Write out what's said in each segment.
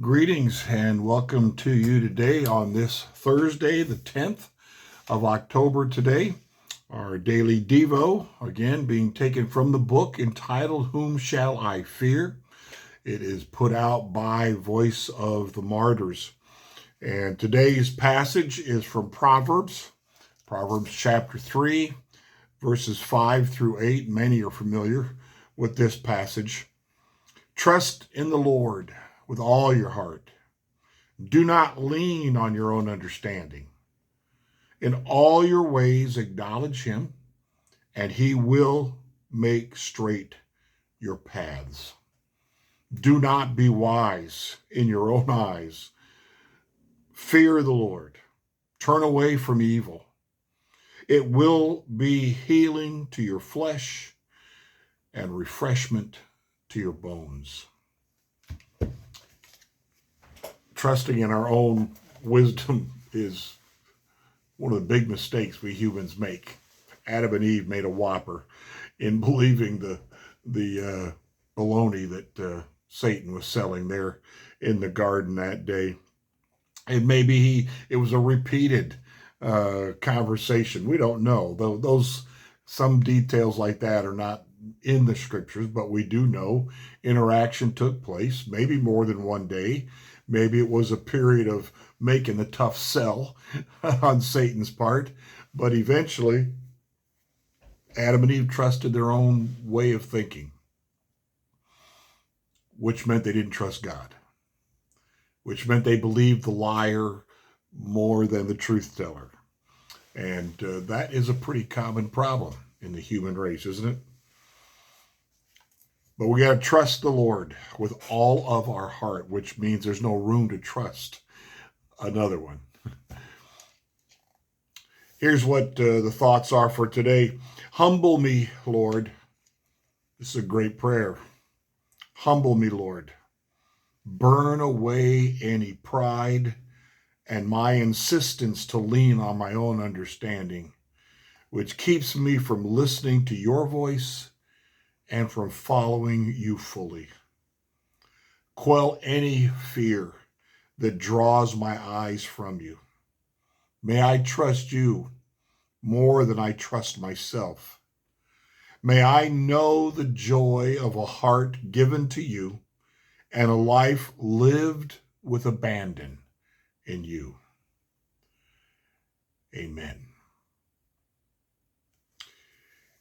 Greetings and welcome to you today on this Thursday, the 10th of October today. Our daily Devo, again, being taken from the book entitled, Whom Shall I Fear? It is put out by Voice of the Martyrs. And today's passage is from Proverbs chapter 3, verses 5 through 8. Many are familiar with this passage. Trust in the Lord with all your heart. Do not lean on your own understanding. In all your ways acknowledge him, and he will make straight your paths. Do not be wise in your own eyes. Fear the Lord. Turn away from evil. It will be healing to your flesh and refreshment to your bones. Trusting in our own wisdom is one of the big mistakes we humans make. Adam and Eve made a whopper in believing the baloney that Satan was selling there in the garden that day. And maybe it was a repeated conversation. We don't know. Those some details like that are not in the scriptures, but we do know interaction took place, maybe more than one day. Maybe it was a period of making the tough sell on Satan's part, but eventually Adam and Eve trusted their own way of thinking, which meant they didn't trust God, which meant they believed the liar more than the truth teller. And that is a pretty common problem in the human race, isn't it? But we got to trust the Lord with all of our heart, which means there's no room to trust another one. Here's what the thoughts are for today. Humble me, Lord. This is a great prayer. Humble me, Lord. Burn away any pride and my insistence to lean on my own understanding, which keeps me from listening to your voice and from following you fully. Quell any fear that draws my eyes from you. May I trust you more than I trust myself. May I know the joy of a heart given to you and a life lived with abandon in you. Amen.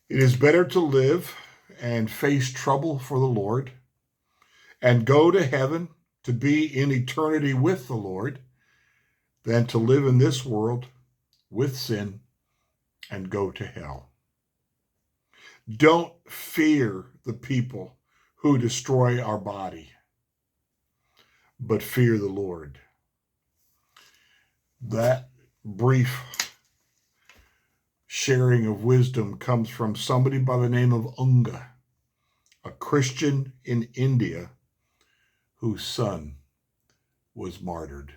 It is better to live and face trouble for the Lord and go to heaven to be in eternity with the Lord than to live in this world with sin and go to hell. Don't fear the people who destroy our body, but fear the Lord. That brief sharing of wisdom comes from somebody by the name of Unga, a Christian in India whose son was martyred.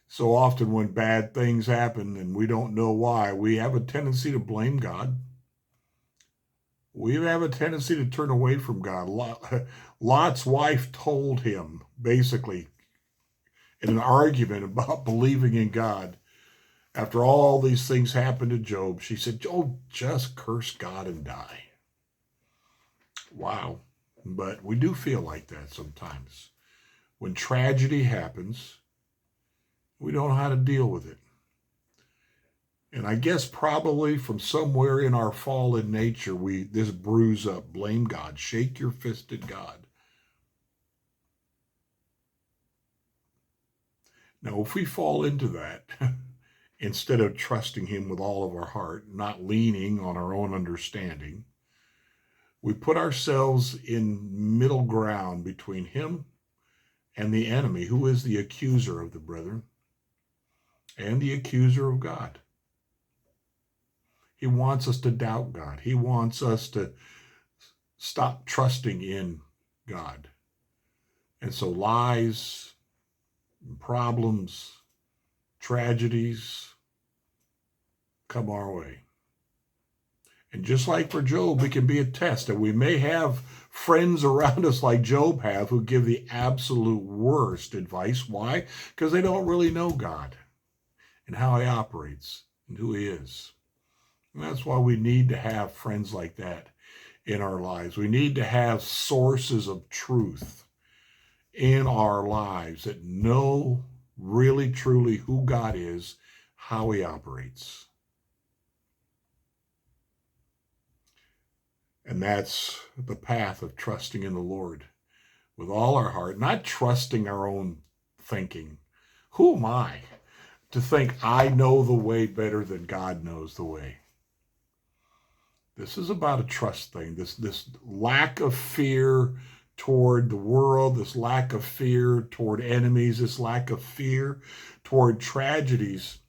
So often when bad things happen and we don't know why, we have a tendency to blame God. We have a tendency to turn away from God. Lot's wife told him, basically, in an argument about believing in God, after all these things happened to Job, she said, Job, just curse God and die. Wow. But we do feel like that sometimes. When tragedy happens, we don't know how to deal with it. And I guess probably from somewhere in our fallen nature, this bruise up, blame God, shake your fist at God. Now, if we fall into that, instead of trusting him with all of our heart, not leaning on our own understanding, we put ourselves in middle ground between him and the enemy, who is the accuser of the brethren and the accuser of God. He wants us to doubt God. He wants us to stop trusting in God. And so lies, problems, tragedies come our way. And just like for Job, it can be a test, and we may have friends around us like Job have who give the absolute worst advice. Why? Because they don't really know God and how he operates and who he is. And that's why we need to have friends like that in our lives. We need to have sources of truth in our lives that know really, truly who God is, how he operates. And that's the path of trusting in the Lord with all our heart, not trusting our own thinking. Who am I to think I know the way better than God knows the way? This is about a trust thing, this lack of fear toward the world, this lack of fear toward enemies, this lack of fear toward tragedies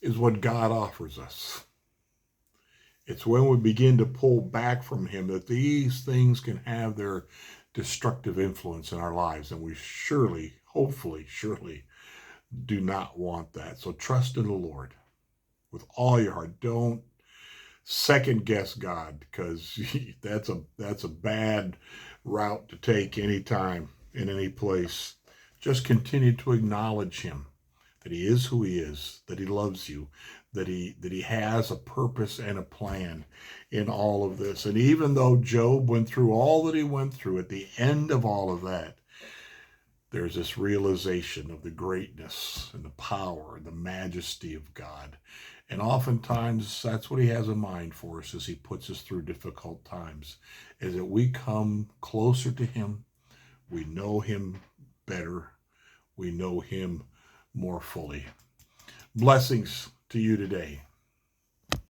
is what God offers us. It's when we begin to pull back from him that these things can have their destructive influence in our lives. And we surely, hopefully, surely do not want that. So trust in the Lord with all your heart. Don't second guess God, because that's a bad route to take anytime, in any place. Just continue to acknowledge him, that he is who he is, that he loves you, that he has a purpose and a plan in all of this. And even though Job went through all that he went through, at the end of all of that, there's this realization of the greatness and the power and the majesty of God. And oftentimes that's what he has in mind for us as he puts us through difficult times, is that we come closer to him, we know him better, we know him more fully. Blessings to you today.